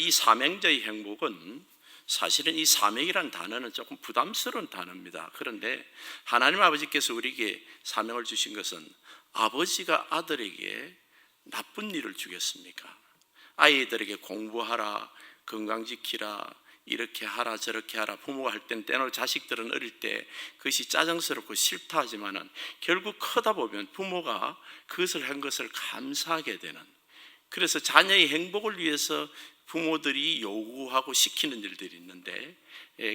이 사명자의 행복은 사실은 이 사명이라는 단어는 조금 부담스러운 단어입니다. 그런데 하나님 아버지께서 우리에게 사명을 주신 것은 아버지가 아들에게 나쁜 일을 주겠습니까? 아이들에게 공부하라, 건강 지키라, 이렇게 하라 저렇게 하라. 부모가 할 때는 때로 자식들은 어릴 때 그것이 짜증스럽고 싫다 하지만은 결국 크다 보면 부모가 그것을 한 것을 감사하게 되는, 그래서 자녀의 행복을 위해서 부모들이 요구하고 시키는 일들이 있는데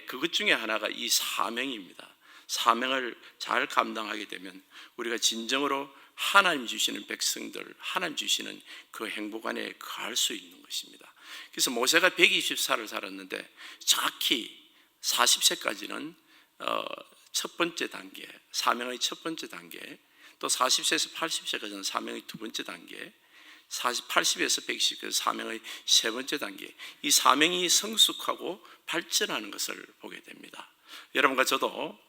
그것 중에 하나가 이 사명입니다. 사명을 잘 감당하게 되면 우리가 진정으로 하나님 주시는 백성들, 하나님 주시는 그 행복 안에 거할 수 있는 것입니다. 그래서 모세가 124를 살았는데 정확히 40세까지는 첫 번째 단계, 사명의 첫 번째 단계, 또 40세에서 80세까지는 사명의 두 번째 단계, 80에서 120까지 사명의 세 번째 단계, 이 사명이 성숙하고 발전하는 것을 보게 됩니다. 여러분과 저도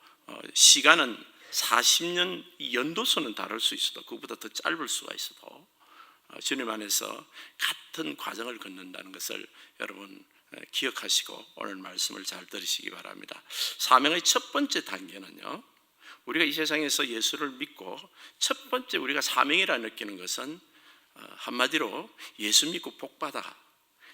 시간은 40년 연도수는 다를 수 있어도 그것보다 더 짧을 수가 있어도 주님 안에서 같은 과정을 걷는다는 것을 여러분 기억하시고 오늘 말씀을 잘 들으시기 바랍니다. 사명의 첫 번째 단계는요, 우리가 이 세상에서 예수를 믿고 첫 번째 우리가 사명이라 느끼는 것은 한마디로 예수 믿고 복받아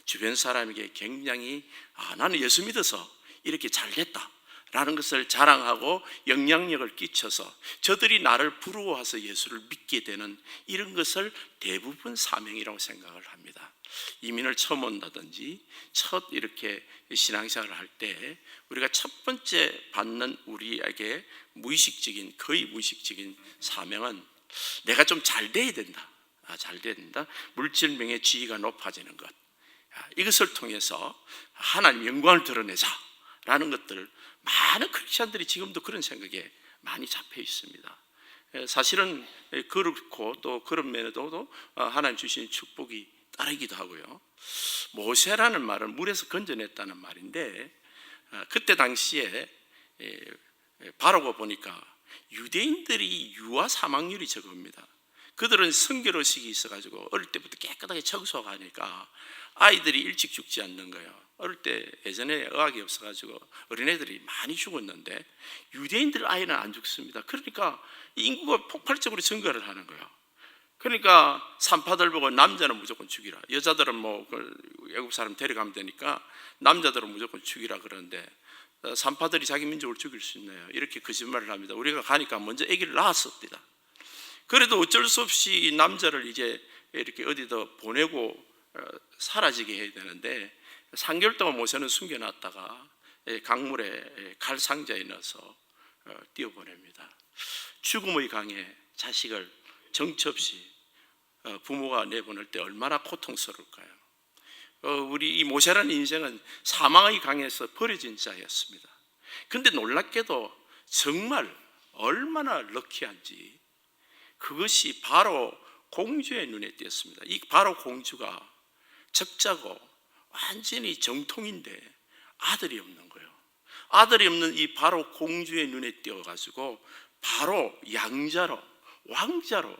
주변 사람에게 굉장히 나는 예수 믿어서 이렇게 잘됐다 라는 것을 자랑하고 영향력을 끼쳐서 저들이 나를 부러워해서 예수를 믿게 되는 이런 것을 대부분 사명이라고 생각을 합니다. 이민을 처음 온다든지 첫 이렇게 신앙생활을 할 때 우리가 첫 번째 받는 우리에게 무의식적인, 거의 무의식적인 사명은 내가 좀 잘 돼야 된다. 잘 돼야 된다. 물질명의 지위가 높아지는 것, 이것을 통해서 하나님 영광을 드러내자 라는 것들, 많은 크리스천들이 지금도 그런 생각에 많이 잡혀 있습니다. 사실은 그렇고 또 그런 면에도 하나님 주신 축복이 따르기도 하고요. 모세라는 말은 물에서 건져냈다는 말인데 그때 당시에 바로가 보니까 유대인들이 유아 사망률이 적습니다. 그들은 성결의식이 있어가지고 어릴 때부터 깨끗하게 청소하고 하니까 아이들이 일찍 죽지 않는 거예요. 어릴 때 예전에 의학이 없어가지고 어린애들이 많이 죽었는데 유대인들 아이는 안 죽습니다. 그러니까 인구가 폭발적으로 증가를 하는 거예요. 그러니까 산파들 보고 남자는 무조건 죽이라, 여자들은 뭐 외국 사람 데려가면 되니까 남자들은 무조건 죽이라 그러는데 산파들이 자기 민족을 죽일 수 있나요? 이렇게 거짓말을 합니다. 우리가 가니까 먼저 아기를 낳았습니다. 그래도 어쩔 수 없이 남자를 이제 이렇게 어디다 보내고 사라지게 해야 되는데 3개월 동안 모세는 숨겨놨다가 강물에 갈상자에 넣어서 띄워보냅니다. 죽음의 강에 자식을 정처 없이 부모가 내보낼 때 얼마나 고통스러울까요? 우리 이 모세라는 인생은 사망의 강에서 버려진 자였습니다. 그런데 놀랍게도 정말 얼마나 럭키한지 그것이 바로 공주의 눈에 띄었습니다. 이 바로 공주가 적자고 완전히 정통인데 아들이 없는 거예요. 아들이 없는 이 바로 공주의 눈에 띄어가지고 바로 양자로, 왕자로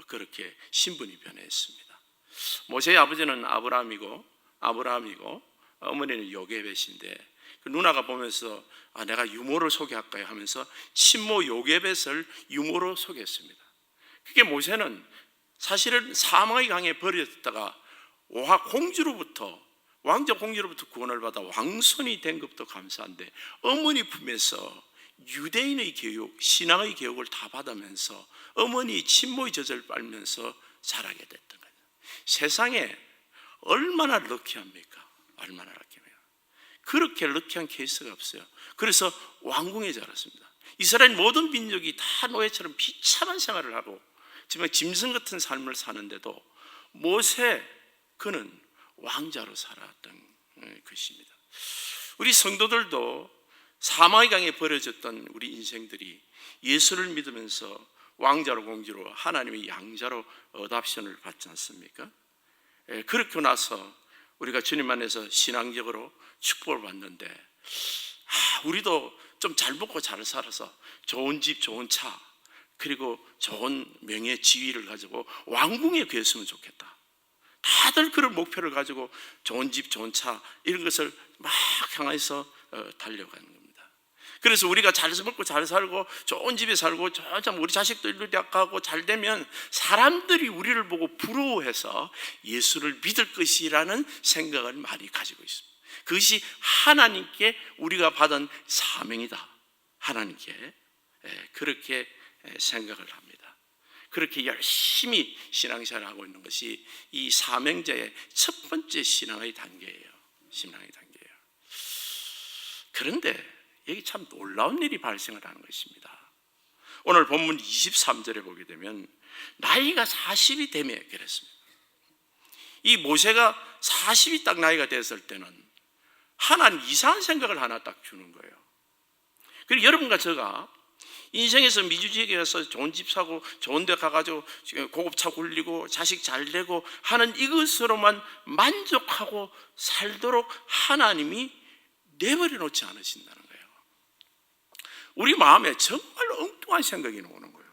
그렇게 신분이 변했습니다. 모세의 아버지는 아브라함이고 어머니는 요게벳인데 그 누나가 보면서 내가 유모를 소개할까요 하면서 친모 요게벳을 유모로 소개했습니다. 그게 모세는 사실은 사망의 강에 버려졌다가 왕자 공주로부터 구원을 받아 왕손이 된 것도 감사한데 어머니 품에서 유대인의 교육, 신앙의 교육을 다 받으면서 어머니 친모의 젖을 빨면서 자라게 됐던 거예요. 세상에 얼마나 럭키합니까? 얼마나 럭키해요. 그렇게 럭키한 케이스가 없어요. 그래서 왕궁에 자랐습니다. 이스라엘 모든 민족이 다 노예처럼 비참한 생활을 하고 정말 짐승 같은 삶을 사는데도 모세 그는 왕자로 살아왔던 것입니다. 우리 성도들도 사망의 강에 버려졌던 우리 인생들이 예수를 믿으면서 왕자로 공주로 하나님의 양자로 어답션을 받지 않습니까? 그렇게 나서 우리가 주님 안에서 신앙적으로 축복을 받는데 우리도 좀 잘 먹고 잘 살아서 좋은 집 좋은 차 그리고 좋은 명예 지위를 가지고 왕궁에 계셨으면 좋겠다. 다들 그런 목표를 가지고 좋은 집, 좋은 차 이런 것을 막 향해서 달려가는 겁니다. 그래서 우리가 잘 먹고 잘 살고 좋은 집에 살고 우리 자식도 일로 대학 가고 잘 되면 사람들이 우리를 보고 부러워해서 예수를 믿을 것이라는 생각을 많이 가지고 있습니다. 그것이 하나님께 우리가 받은 사명이다. 하나님께 그렇게 생각을 합니다. 그렇게 열심히 신앙생활을 하고 있는 것이 이 사명자의 첫 번째 신앙의 단계예요. 신앙의 단계예요. 그런데 여기 참 놀라운 일이 발생을 하는 것입니다. 오늘 본문 23절에 보게 되면 나이가 40이 되며 그랬습니다. 이 모세가 40이 딱 나이가 됐을 때는 하나님 이상한 생각을 하나 딱 주는 거예요. 그리고 여러분과 제가 인생에서 미주지역에 가서 좋은 집 사고 좋은 데 가가지고 고급차 굴리고 자식 잘 되고 하는 이것으로만 만족하고 살도록 하나님이 내버려 놓지 않으신다는 거예요. 우리 마음에 정말 엉뚱한 생각이 오는 거예요.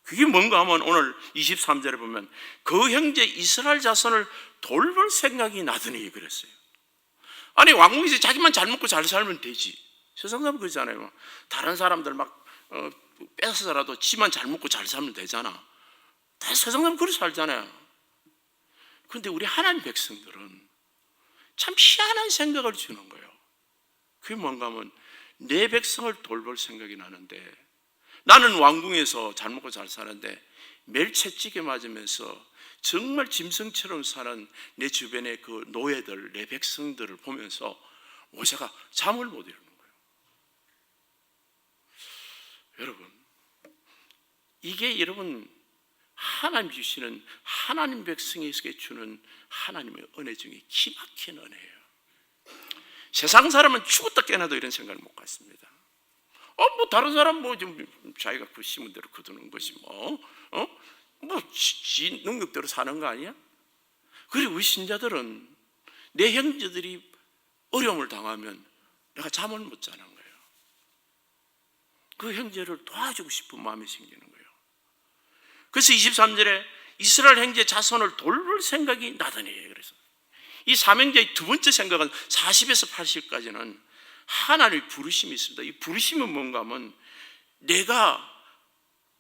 그게 뭔가 하면 오늘 23절에 보면 그 형제 이스라엘 자손을 돌볼 생각이 나더니 그랬어요. 아니 왕궁에서 자기만 잘 먹고 잘 살면 되지. 세상 사람 그러잖아요. 다른 사람들 막 뺏어서라도 지만 잘 먹고 잘 살면 되잖아. 다 세상 사람 그렇게 살잖아요. 그런데 우리 하나님 백성들은 참 희한한 생각을 주는 거예요. 그게 뭔가 하면 내 백성을 돌볼 생각이 나는데 나는 왕궁에서 잘 먹고 잘 사는데 매일 채찍에 맞으면서 정말 짐승처럼 사는 내 주변의 그 노예들, 내 백성들을 보면서 모세가 잠을 못 이루는 거예요. 여러분, 이게 여러분 하나님 주시는 하나님 백성에게 주는 하나님의 은혜 중에 기막힌 은혜예요. 세상 사람은 죽었다 깨나도 이런 생각을 못 갖습니다. 뭐 다른 사람 좀 자기가 그 심은 대로 거두는 것이 지 능력대로 사는 거 아니야? 그리고 우리 신자들은 내 형제들이 어려움을 당하면 내가 잠을 못 자는 거예요. 그 형제를 도와주고 싶은 마음이 생기는 거예요. 그래서 23절에 이스라엘 형제 자손을 돌볼 생각이 나더니 그래서 이 사명자의 두 번째 생각은 40에서 80까지는 하나님의 부르심이 있습니다. 이 부르심은 뭔가 하면 내가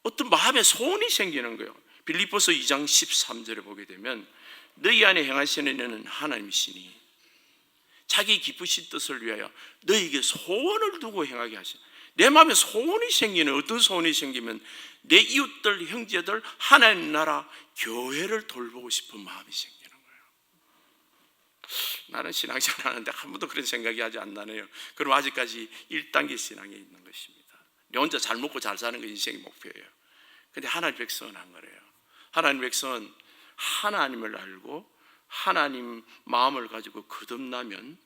어떤 마음의 소원이 생기는 거예요. 빌립보서 2장 13절에 보게 되면 너희 안에 행하시는 이는 하나님이시니 자기 기쁘신 뜻을 위하여 너희에게 소원을 두고 행하게 하시니 내 마음에 소원이 생기는 어떤 소원이 생기면 내 이웃들 형제들 하나님 나라 교회를 돌보고 싶은 마음이 생기는 거예요. 나는 신앙생활 하는데 한 번도 그런 생각이 아직 안 나네요. 그럼 아직까지 1단계 신앙에 있는 것입니다. 내 혼자 잘 먹고 잘 사는 게 인생의 목표예요. 근데 하나님 백성은 안 그래요. 하나님 백성은 하나님을 알고 하나님 마음을 가지고 거듭나면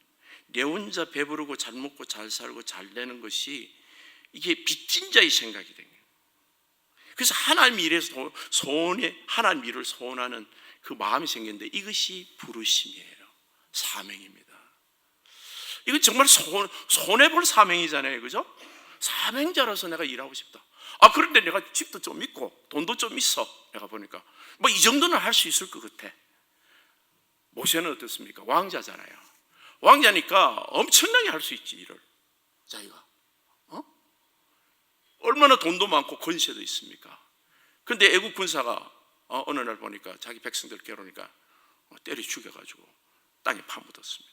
내 혼자 배부르고 잘 먹고 잘 살고 잘 되는 것이 이게 빚진 자의 생각이 돼요. 그래서 하나님 일에서 소원에 하나님 일을 소원하는 그 마음이 생겼는데 이것이 부르심이에요. 사명입니다. 이거 정말 손해볼 사명이잖아요. 그죠? 사명자로서 내가 일하고 싶다. 그런데 내가 집도 좀 있고 돈도 좀 있어. 내가 보니까 이 정도는 할 수 있을 것 같아. 모세는 어떻습니까? 왕자잖아요. 왕자니까 엄청나게 할 수 있지 일을. 자기가 얼마나 돈도 많고 권세도 있습니까? 그런데 애국 군사가 어느 날 보니까 자기 백성들 괴로우니까 때려 죽여가지고 땅에 파묻었습니다.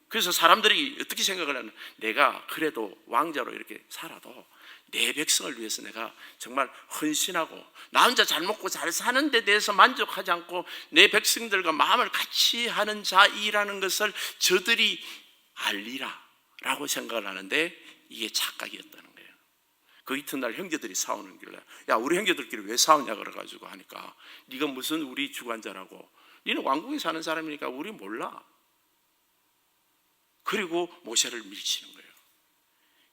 그래서 사람들이 어떻게 생각을 하냐면 내가 그래도 왕자로 이렇게 살아도 내 백성을 위해서 내가 정말 헌신하고 나 혼자 잘 먹고 잘 사는 데 대해서 만족하지 않고 내 백성들과 마음을 같이 하는 자이라는 것을 저들이 알리라 라고 생각을 하는데 이게 착각이었다는 거예요. 그 이튿날 형제들이 싸우는 길래 야 우리 형제들끼리 왜 싸우냐 그래가지고 하니까 네가 무슨 우리 주관자라고 너는 왕궁에 사는 사람이니까 우리 몰라. 그리고 모세를 밀치는 거예요.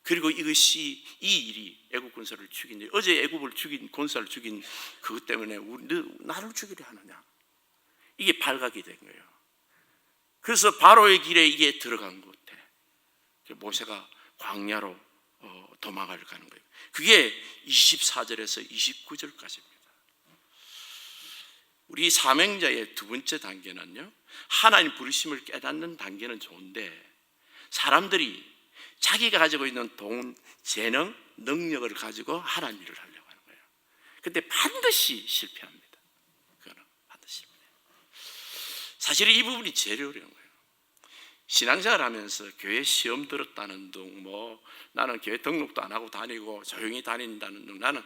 그리고 이것이 이 일이 애국 군사를 죽인 일, 어제 애국을 죽인 군사를 죽인 그것 때문에 나를 죽이려 하느냐 이게 발각이 된 거예요. 그래서 바로의 길에 이게 들어간 것 같아. 모세가 광야로 도망을 가는 거예요. 그게 24절에서 29절까지입니다. 우리 사명자의 두 번째 단계는요, 하나님 부르심을 깨닫는 단계는 좋은데 사람들이 자기가 가지고 있는 돈, 재능, 능력을 가지고 하나님 일을 하려고 하는 거예요. 근데 반드시 실패합니다. 그거는 반드시 실패해요. 사실은 이 부분이 제일 어려운 거예요. 신앙생활 하면서 교회 시험 들었다는 둥, 나는 교회 등록도 안 하고 다니고 조용히 다닌다는 둥, 나는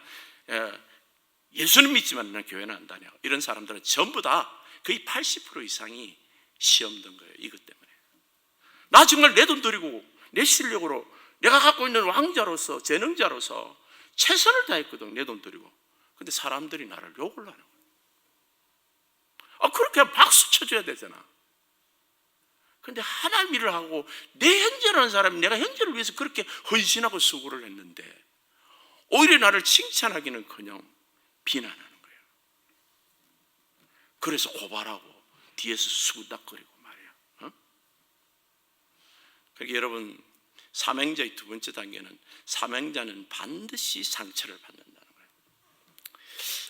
예수는 믿지만 나는 교회는 안 다녀, 이런 사람들은 전부 다 거의 80% 이상이 시험 든 거예요. 이것 때문에 나 정말 내 돈 들이고 내 실력으로 내가 갖고 있는 왕자로서 재능자로서 최선을 다했거든, 내 돈 들이고. 근데 사람들이 나를 욕을 하는 거예요. 그렇게 하면 박수 쳐줘야 되잖아. 근데 하나님 일을 하고 내 현재라는 사람이 내가 현재를 위해서 그렇게 헌신하고 수고를 했는데 오히려 나를 칭찬하기는커녕 비난하는 거예요. 그래서 고발하고 뒤에서 수구닥거리고 말이야. 그러니까 여러분, 사명자의 두 번째 단계는 사명자는 반드시 상처를 받는다는 거예요.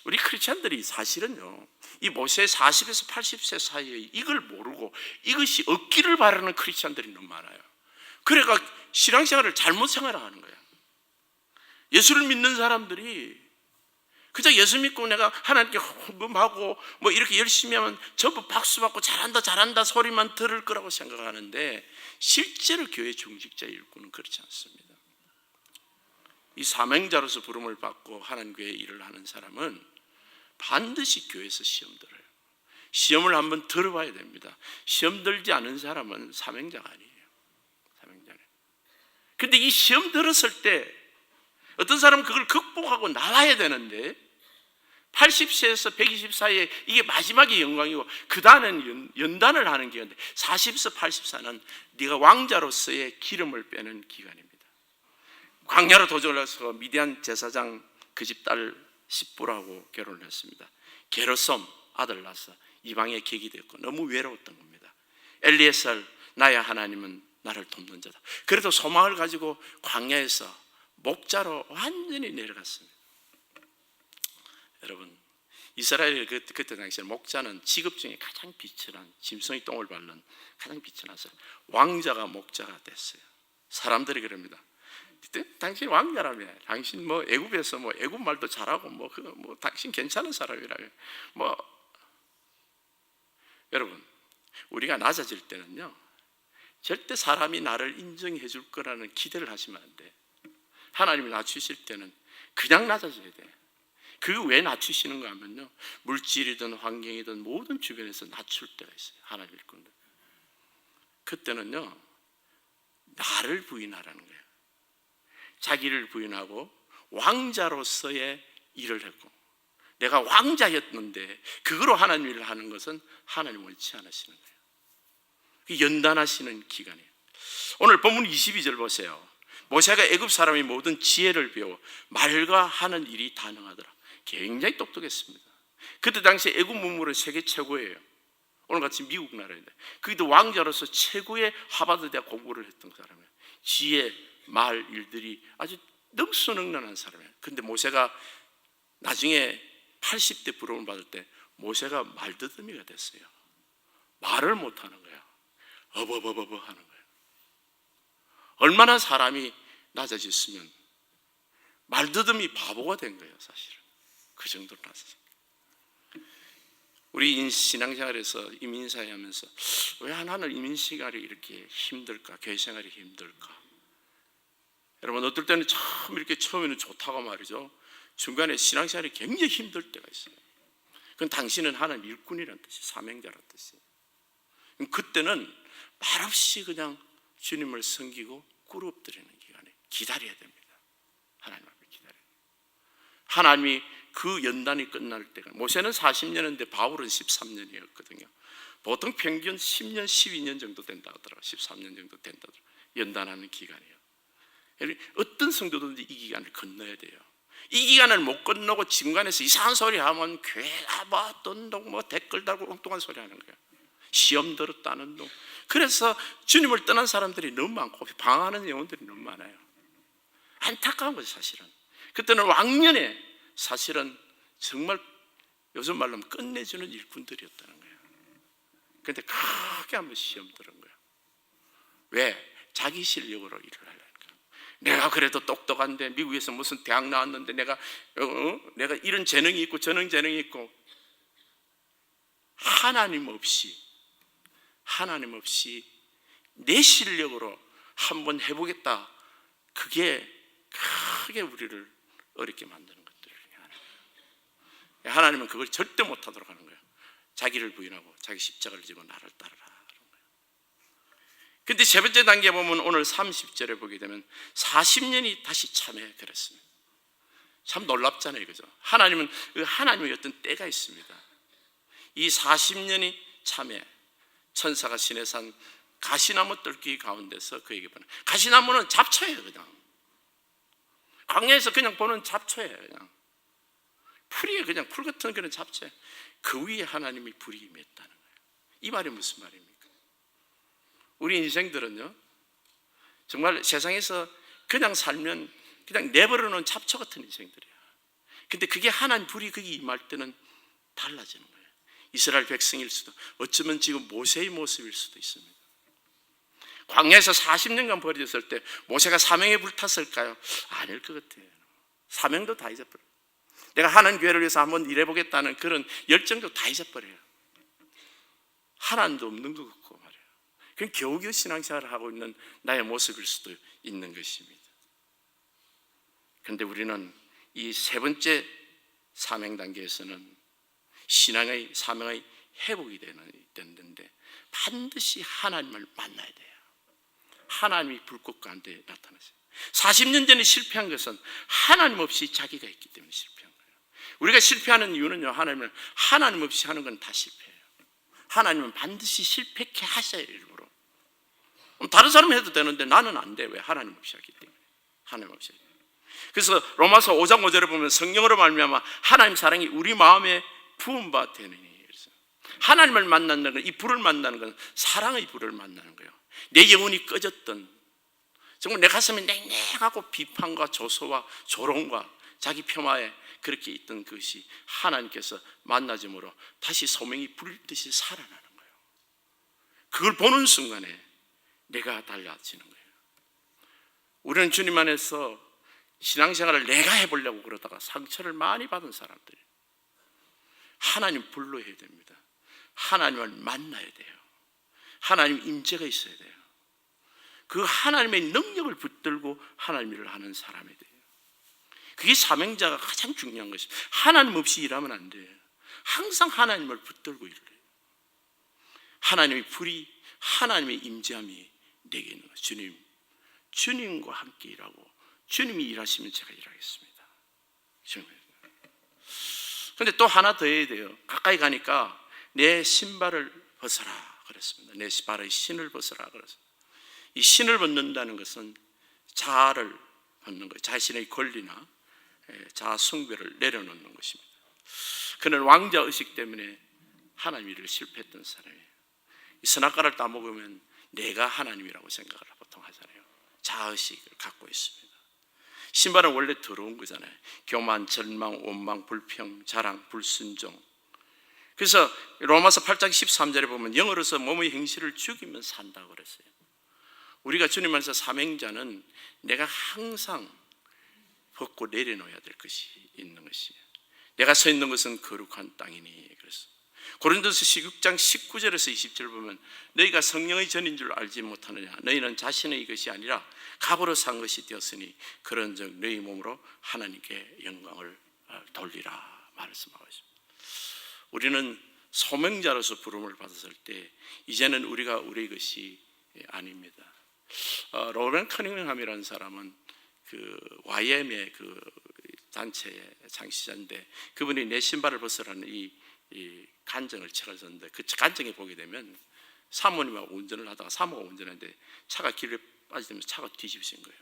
우리 크리스찬들이 사실은요, 이 모세 40에서 80세 사이에 이걸 모르고 이것이 없기를 바라는 크리스찬들이 너무 많아요. 그래가 신앙생활을 잘못 생활하는 거예요. 예수를 믿는 사람들이 그저 예수 믿고 내가 하나님께 헌금하고 이렇게 열심히 하면 전부 박수 받고 잘한다 소리만 들을 거라고 생각하는데 실제로 교회 중직자의 일꾼은 그렇지 않습니다. 이 사명자로서 부름을 받고 하나님 교회에 일을 하는 사람은 반드시 교회에서 시험 들어요. 시험을 한번 들어봐야 됩니다. 시험 들지 않은 사람은 사명자가 아니에요. 사명자는. 근데 이 시험 들었을 때 어떤 사람은 그걸 극복하고 나와야 되는데 80세에서 120 사이에 이게 마지막의 영광이고 그 다음은 연단을 하는 기간인데 40에서 84는 네가 왕자로서의 기름을 빼는 기간입니다. 광야로 도전을 해서 미디안 제사장 그 집 딸 십부라고 결혼을 했습니다. 게르솜 아들 낳아서 이방에 객이 되었고 너무 외로웠던 겁니다. 엘리에셀, 나의 하나님은 나를 돕는 자다. 그래도 소망을 가지고 광야에서 목자로 완전히 내려갔습니다. 여러분, 이스라엘 그때 당시에 목자는 직업 중에 가장 비천한, 짐승의 똥을 밟는 가장 비천한 사람, 왕자가 목자가 됐어요. 사람들이 그럽니다. 당신 왕자라며, 당신 애굽에서 애굽 말도 잘하고 당신 괜찮은 사람이라며. 여러분, 우리가 낮아질 때는요, 절대 사람이 나를 인정해 줄 거라는 기대를 하시면 안 돼. 하나님이 낮추실 때는 그냥 낮아져야 돼. 그 왜 낮추시는가 하면요, 물질이든 환경이든 모든 주변에서 낮출 때가 있어요. 하나님 일꾼들. 그때는요, 나를 부인하라는 거예요. 자기를 부인하고 왕자로서의 일을 했고, 내가 왕자였는데 그거로 하나님 일을 하는 것은 하나님 원치 않으시는 거예요. 연단하시는 기간이에요. 오늘 본문 22절 보세요. 모세가 애굽 사람이 모든 지혜를 배워 말과 하는 일이 다능하더라. 굉장히 똑똑했습니다. 그때 당시 애굽 문물은 세계 최고예요. 오늘같이 미국 나라인데 그기도 왕자로서 최고의 하버드 대학 공부를 했던 사람이에요. 지혜, 말, 일들이 아주 능수능란한 사람이에요. 근데 모세가 나중에 80대 부름을 받을 때 모세가 말더듬이가 됐어요. 말을 못하는 거예요. 어버버버버 하는 거예요. 얼마나 사람이 낮아졌으면 말더듬이 바보가 된 거예요. 사실은 그 정도로 낮아졌어요. 우리 신앙생활에서 이민사회 하면서 왜 하나는 이민생활이 이렇게 힘들까? 교회생활이 힘들까? 여러분, 어떨 때는 처음에는 좋다고 말이죠. 중간에 신앙생활이 굉장히 힘들 때가 있어요. 그건 당신은 하나님 일꾼이라는 뜻이, 사명자라는 뜻이에요. 그때는 말없이 그냥 주님을 섬기고 꿇어 엎드리는 기간에 기다려야 됩니다. 하나님 앞에 기다려야 돼요. 하나님이 그 연단이 끝날 때가, 모세는 40년인데 바울은 13년이었거든요. 보통 평균 10년, 12년 정도 된다 하더라고요. 13년 정도 된다 하더라고요. 연단하는 기간이에요. 어떤 성도든지 이 기간을 건너야 돼요. 이 기간을 못 건너고 중간에서 이상한 소리 하면 교회가 돈동 댓글 달고 엉뚱한 소리 하는 거예요. 시험 들었다는 놈. 그래서 주님을 떠난 사람들이 너무 많고 방황하는 영혼들이 너무 많아요. 안타까운 거죠, 사실은. 그때는 왕년에 사실은 정말 요즘 말로 하면 끝내주는 일꾼들이었다는 거예요. 그런데 크게 한번 시험 들은 거예요. 왜? 자기 실력으로 일을 하려니까. 내가 그래도 똑똑한데 미국에서 무슨 대학 나왔는데 내가 이런 재능이 있고 저런 재능이 있고, 하나님 없이 내 실력으로 한번 해보겠다. 그게 크게 우리를 어렵게 만드는 것들 중에 하나예요. 하나님은 그걸 절대 못하도록 하는 거예요. 자기를 부인하고 자기 십자가를 지고 나를 따르라. 근데 세 번째 단계 보면 오늘 30절에 보게 되면 40년이 다시 참회 그랬습니다. 참 놀랍잖아요, 그죠? 하나님은 하나님의 어떤 때가 있습니다. 이 40년이 참회, 천사가 신의 산 가시나무 뜰기 가운데서 그에게 보는, 가시나무는 잡초예요. 그냥 광야에서 그냥 보는 잡초예요. 그냥 풀이에요. 그냥 풀 같은 그런 잡초예요. 그 위에 하나님이 불이 임했다는 거예요. 이 말이 무슨 말입니까? 우리 인생들은요, 정말 세상에서 그냥 살면 그냥 내버려 놓은 잡초 같은 인생들이야. 근데 그게 하나님 불이 거기 임할 때는 달라지는 거예요. 이스라엘 백성일 수도, 어쩌면 지금 모세의 모습일 수도 있습니다. 광야에서 40년간 버려졌을 때 모세가 사명에 불탔을까요? 아닐 것 같아요. 사명도 다 잊어버려요. 내가 하나님 교회를 위해서 한번 일해보겠다는 그런 열정도 다 잊어버려요. 하나님도 없는 것 같고 말이에요. 그냥 겨우겨우 신앙생활을 하고 있는 나의 모습일 수도 있는 것입니다. 그런데 우리는 이 세 번째 사명 단계에서는 신앙의 사명의 회복이 되는데 반드시 하나님을 만나야 돼요. 하나님이 불꽃 가운데 나타나세요. 40년 전에 실패한 것은 하나님 없이 자기가 있기 때문에 실패한 거예요. 우리가 실패하는 이유는요, 하나님 없이 하는 건 다 실패해요. 하나님은 반드시 실패케 하셔야 일부러. 다른 사람은 해도 되는데 나는 안 돼. 왜? 하나님 없이 하기 때문에. 하나님 없이 하기 때문에. 그래서 로마서 5장 5절에 보면 성령으로 말미암아 하나님 사랑이 우리 마음에 부은 바 되느니, 그래서 하나님을 만나는 건, 이 불을 만나는 건 사랑의 불을 만나는 거예요. 내 영혼이 꺼졌던, 정말 내 가슴이 냉랭하고 비판과 조소와 조롱과 자기 폄하에 그렇게 있던 것이 하나님께서 만나줌으로 다시 소명이 불듯이 살아나는 거예요. 그걸 보는 순간에 내가 달라지는 거예요. 우리는 주님 안에서 신앙생활을 내가 해보려고 그러다가 상처를 많이 받은 사람들이에요. 하나님 불러야 됩니다. 하나님을 만나야 돼요. 하나님 임재가 있어야 돼요. 그 하나님의 능력을 붙들고 하나님 일을 하는 사람이 돼요. 그게 사명자가 가장 중요한 것입니다. 하나님 없이 일하면 안 돼요. 항상 하나님을 붙들고 일을 해요. 하나님의 불이, 하나님의 임재함이 내게 있는 거예요. 주님과 함께 일하고 주님이 일하시면 제가 일하겠습니다. 그런데 또 하나 더 해야 돼요. 가까이 가니까 내 신발을 벗어라 그랬습니다. 내 발의 신을 벗어라 그랬습니다. 이 신을 벗는다는 것은 자아를 벗는 거예요. 자신의 권리나 자아 숭배를 내려놓는 것입니다. 그는 왕자 의식 때문에 하나님 일을 실패했던 사람이에요. 이 선악과를 따먹으면 내가 하나님이라고 생각을 보통 하잖아요. 자아 의식을 갖고 있습니다. 신발은 원래 더러운 거잖아요. 교만, 절망, 원망, 불평, 자랑, 불순종. 그래서 로마서 8장 13절에 보면 영어로서 몸의 행실을 죽이면 산다고 그랬어요. 우리가 주님 안에서 사명자는 내가 항상 벗고 내려놓아야 될 것이 있는 것이에요. 내가 서 있는 것은 거룩한 땅이니. 그래서 고린도서 16장 19절에서 20절 보면 너희가 성령의 전인 줄 알지 못하느냐. 너희는 자신의 것이 아니라 값으로 산 것이 되었으니 그런즉 너희 몸으로 하나님께 영광을 돌리라 말씀하고 있습니다. 우리는 소명자로서 부름을 받았을 때 이제는 우리가 우리의 것이 아닙니다. 로벤 커닝ham이라는 사람은 그 YM의 그 단체의 창시자인데 그분이 내 신발을 벗으라는 이 간증을 책을 썼는데 그 간증에 보게 되면 사모님하고 운전을 하다가 사모가 운전하는데 차가 길에 빠지면서 차가 뒤집어진 거예요.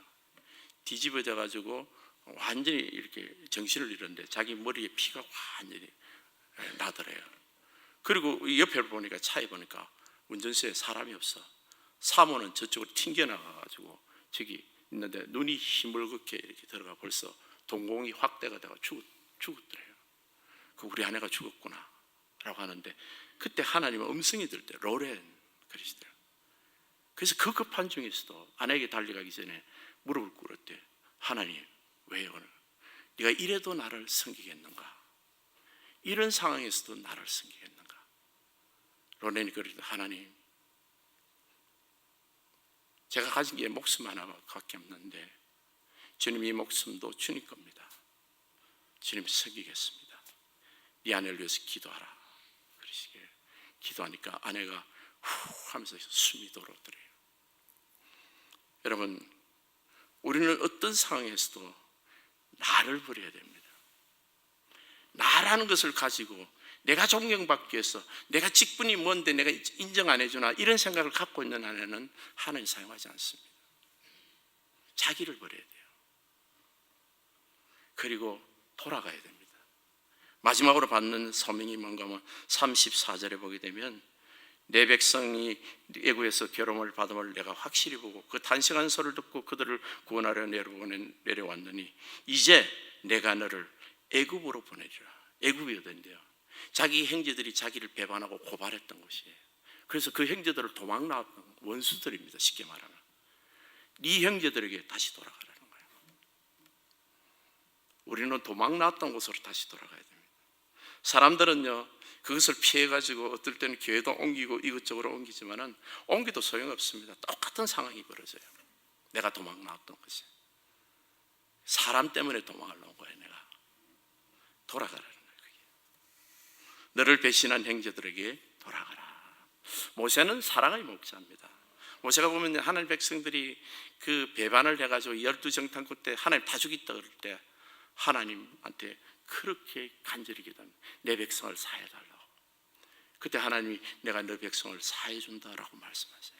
뒤집어져 가지고 완전히 이렇게 정신을 잃었는데 자기 머리에 피가 완전히 나더래요. 그리고 옆에 보니까 차에 보니까 운전석에 사람이 없어. 사모는 저쪽으로 튕겨나가가지고 저기 있는데 눈이 희물겋게 이렇게 들어가 벌써 동공이 확대가 되고 죽었더래요. 그 우리 아내가 죽었구나 라고 하는데, 그때 하나님은 음성이 들 때 로렌 그러시더라고요. 그래서 그 급한 중에서도 아내에게 달려가기 전에 무릎을 꿇었대. 하나님, 왜요? 네가 이래도 나를 섬기겠는가? 이런 상황에서도 나를 섬기겠는가? 로렌이 그러더니, 하나님, 제가 가진 게 목숨 하나밖에 없는데 주님, 이 목숨도 주님 겁니다. 주님 섬기겠습니다. 네 아내를 위해서 기도하라 그러시길. 기도하니까 아내가 후 하면서 숨이 돌아오더래요. 여러분, 우리는 어떤 상황에서도 나를 버려야 됩니다. 나라는 것을 가지고 내가 존경받기 위해서, 내가 직분이 뭔데 내가 인정 안 해주나, 이런 생각을 갖고 있는 아내는 하나님 사용하지 않습니다. 자기를 버려야 돼요. 그리고 돌아가야 됩니다. 마지막으로 받는 소명이 뭔가 하면 34절에 보게 되면, 내 백성이 애굽에서 괴로움을 받음을 내가 확실히 보고 그 단식한 소리를 듣고 그들을 구원하려 내려왔느니 이제 내가 너를 애굽으로 보내리라. 애굽이 어딘데요? 자기 형제들이 자기를 배반하고 고발했던 곳이에요. 그래서 그 형제들을 도망 나왔던 원수들입니다. 쉽게 말하면 네 형제들에게 다시 돌아가라는 거예요. 우리는 도망 나왔던 곳으로 다시 돌아가야 됩니다. 사람들은요, 그것을 피해가지고 어떨 때는 교회도 옮기고 이것저것 옮기지만은 옮기도 소용없습니다. 똑같은 상황이 벌어져요. 내가 도망 나왔던 것이 사람 때문에 도망을 나온 거예요. 내가 돌아가라는 거예요. 너를 배신한 형제들에게 돌아가라. 모세는 사랑의 목자입니다. 모세가 보면 하나님 백성들이 그 배반을 해가지고 12정탐꾼 때 하나님 다 죽이다 그럴 때 하나님한테 그렇게 간절히 기도합니다. 내 백성을 사해달라고. 그때 하나님이 내가 너 백성을 사해준다라고 말씀하세요.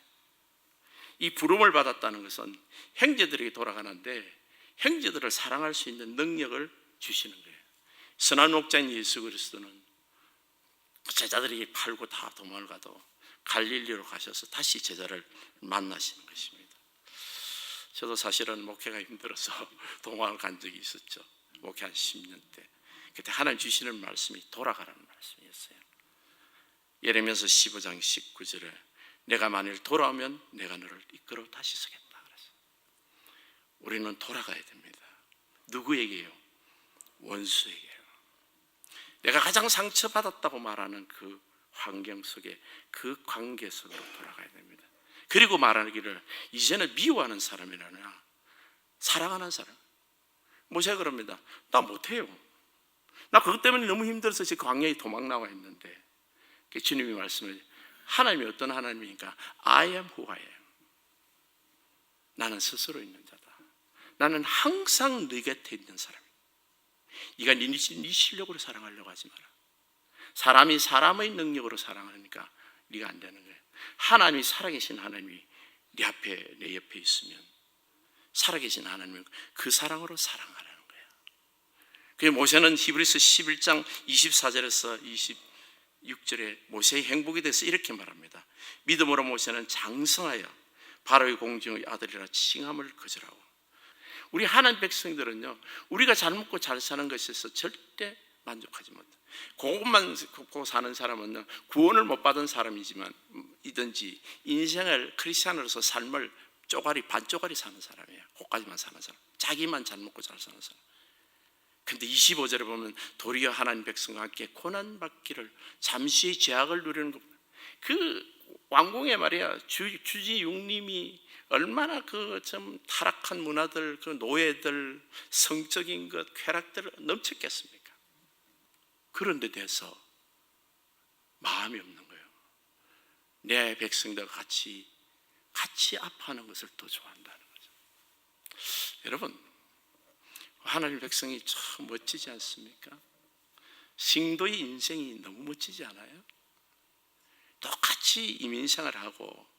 이 부름을 받았다는 것은 형제들에게 돌아가는데 형제들을 사랑할 수 있는 능력을 주시는 거예요. 선한 목자인 예수 그리스도는 제자들에게 팔고 다 도망을 가도 갈릴리로 가셔서 다시 제자를 만나시는 것입니다. 저도 사실은 목회가 힘들어서 도망을 간 적이 있었죠. 목회 한 10년 때. 그때 하나님 주시는 말씀이 돌아가라는 말씀이었어요. 예레미야서 15장 19절에 내가 만일 돌아오면 내가 너를 이끌어 다시 서겠다 그랬어요. 우리는 돌아가야 됩니다. 누구에게요? 원수에게요. 내가 가장 상처받았다고 말하는 그 환경 속에, 그 관계 속으로 돌아가야 됩니다. 그리고 말하기를 이제는 미워하는 사람이 아니라 사랑하는 사람. 모세가 그럽니다. 나 못해요. 나 그것 때문에 너무 힘들어서 지금 광야에 도망 나와 있는데, 주님이 말씀을, 하나님이 어떤 하나님이니까 I am who I am. 나는 스스로 있는 자다. 나는 항상 네 곁에 있는 사람이다. 네가 네 실력으로 사랑하려고 하지 마라. 사람이 사람의 능력으로 사랑하니까 네가 안 되는 거예요. 하나님이 살아계신 하나님이 네 앞에, 내 옆에 있으면 살아계신 하나님은 그 사랑으로 사랑하라는 거예요. 그래서 모세는 히브리서 11장 24절에서 26절에 모세의 행복에 대해서 이렇게 말합니다. 믿음으로 모세는 장성하여 바로의 공중의 아들이라 칭함을 거절하고. 우리 하나님 백성들은요, 우리가 잘 먹고 잘 사는 것에서 절대 만족하지 못해요. 그것만 갖고 사는 사람은 구원을 못 받은 사람이지만 이든지 인생을 크리스찬으로서 삶을 반쪼가리 사는 사람이에요. 그것까지만 사는 사람, 자기만 잘 먹고 잘 사는 사람. 근데 25절에 보면 도리어 하나님 백성과 함께 고난받기를, 잠시의 죄악을 누리는 것. 그 왕궁에 말이야, 주지 육림이 얼마나 그 좀 타락한 문화들, 그 노예들, 성적인 것, 쾌락들을 넘쳤겠습니까? 그런데 돼서 마음이 없는 거예요. 내 백성들과 같이 아파하는 것을 더 좋아한다는 거죠. 여러분, 하나님 백성이 참 멋지지 않습니까? 성도의 인생이 너무 멋지지 않아요? 똑같이 이민생활을 하고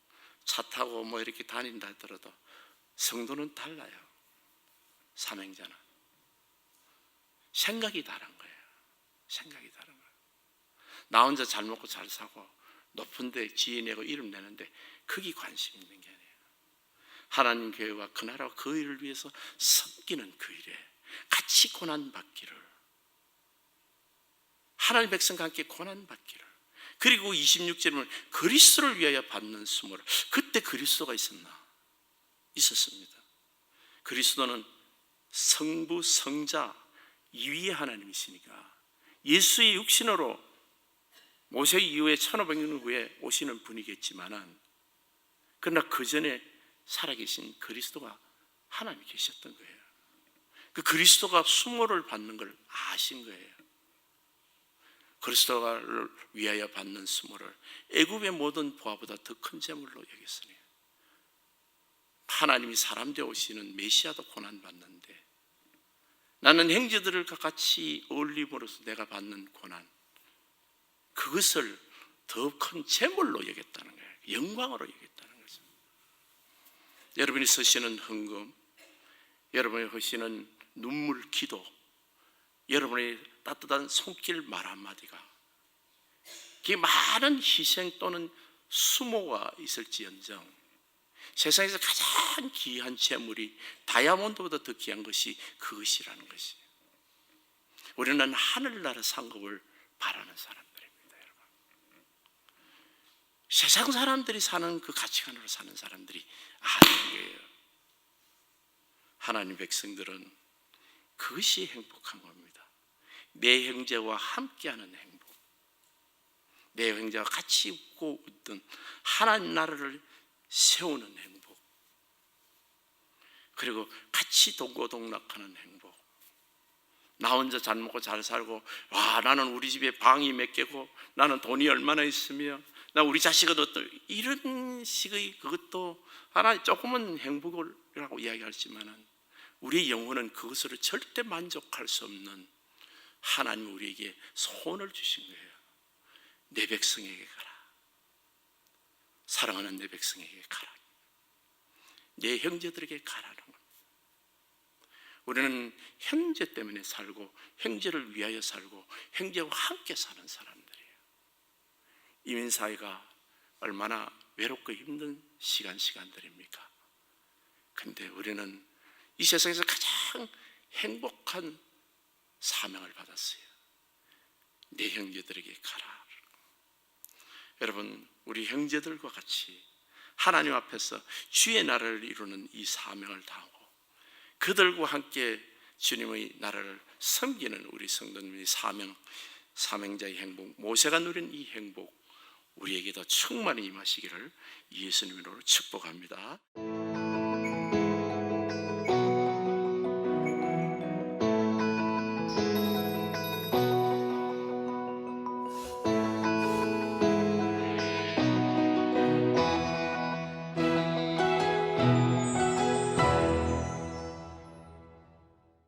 차 타고 뭐 이렇게 다닌다 하더라도 성도는 달라요. 사명자는 생각이 다른 거예요. 생각이 다른 거예요. 나 혼자 잘 먹고 잘 사고 높은 데 지혜 내고 이름 내는데 그게 관심 있는 게 아니에요. 하나님 교회와 그 나라와 그 일을 위해서 섬기는 그 일에 같이 고난받기를 하나님의 백성과 함께 고난받기를, 그리고 26절은 그리스도를 위하여 받는 수모를. 그때 그리스도가 있었습니다. 그리스도는 성부, 성자, 이위의 하나님이시니까 예수의 육신으로 모세 이후에 1500년 후에 오시는 분이겠지만은, 그러나 그 전에 살아계신 그리스도가 하나님이 계셨던 거예요. 그 그리스도가 수모를 받는 걸 아신 거예요. 그리스도를 위하여 받는 수모를 애굽의 모든 보화보다 더 큰 재물로 여겼으니, 하나님이 사람 되어 오시는 메시아도 고난받는데 나는 형제들과 같이 어울림으로써 내가 받는 고난, 그것을 더 큰 재물로 여겼다는 거예요. 영광으로 여겼다는 거죠. 여러분이 쓰시는 헌금, 여러분이 하시는 눈물 기도, 여러분의 따뜻한 손길 말 한마디가, 그게 많은 희생 또는 수모가 있을지언정 세상에서 가장 귀한 재물이 다이아몬드보다 더 귀한 것이 그것이라는 것이. 우리는 하늘나라 상급을 바라는 사람들입니다, 여러분. 세상 사람들이 사는 그 가치관으로 사는 사람들이 아는 거예요. 하나님 백성들은 그것이 행복한 겁니다. 내 형제와 함께하는 행복, 내 형제와 같이 웃고 웃던 하나님 나라를 세우는 행복, 그리고 같이 동고동락하는 행복. 나 혼자 잘 먹고 잘 살고, 와, 나는 우리 집에 방이 몇 개고, 나는 돈이 얼마나 있으며, 나 우리 자식은 어떤, 이런 식의 그것도 하나 조금은 행복이라고 이야기하지만은, 우리의 영혼은 그것으로 절대 만족할 수 없는 하나님 우리에게 소원을 주신 거예요. 내 백성에게 가라. 사랑하는 내 백성에게 가라. 내 형제들에게 가라는 겁니다. 우리는 형제 때문에 살고, 형제를 위하여 살고, 형제와 함께 사는 사람들이에요. 이민사회가 얼마나 외롭고 힘든 시간들입니까? 근데 우리는 이 세상에서 가장 행복한 사명을 받았어요. 내 형제들에게 가라. 여러분, 우리 형제들과 같이 하나님 앞에서 주의 나라를 이루는 이 사명을 다하고, 그들과 함께 주님의 나라를 섬기는 우리 성도님의 사명자의 행복, 모세가 누린 이 행복, 우리에게도 충만히 임하시기를 예수님으로 축복합니다.